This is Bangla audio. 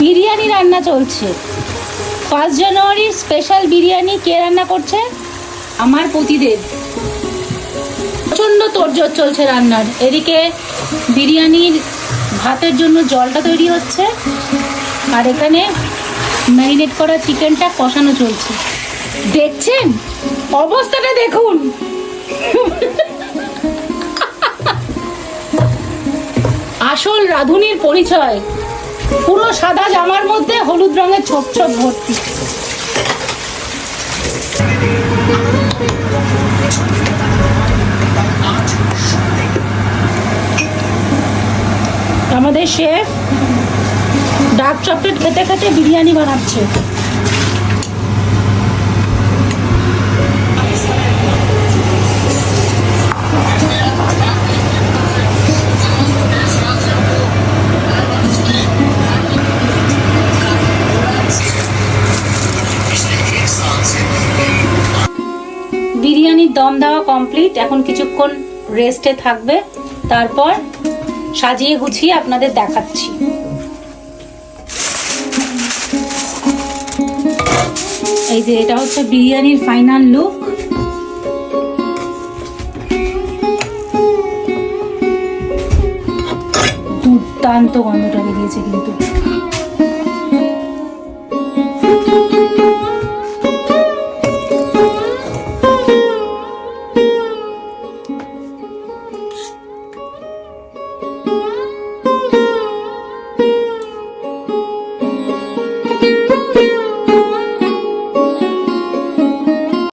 বিরিয়ানি রান্না চলছে। 1 জানুয়ারির স্পেশাল বিরিয়ানি কে রান্না করছে? আমার পতিদেব। প্রচণ্ড তোড়জোড় চলছে রান্নার। এদিকে বিরিয়ানির ভাতের জন্য জলটা তৈরি হচ্ছে, আর এখানে ম্যারিনেট করা চিকেনটা কষানো চলছে। দেখছেন অবস্থাটা, দেখুন। আসল রাঁধুনির পরিচয়, পুরো সাদা জামার মধ্যে হলুদ রঙের ছোপ ছোপ ভর্তি। আমাদের শেফ ডার্ক চকলেট খেতে খেতে বিরিয়ানি বানাচ্ছে। বিরিয়ানির দম দেওয়া কমপ্লিট। এখন কিছুক্ষণ রেস্টে থাকবে, তারপর সাজিয়ে গুছিয়ে আপনাদের দেখাচ্ছি। এই যে এটা হচ্ছে বিরিয়ানির ফাইনাল লুক। দুর্দান্ত গন্ধটা বেরিয়েছে কিন্তু।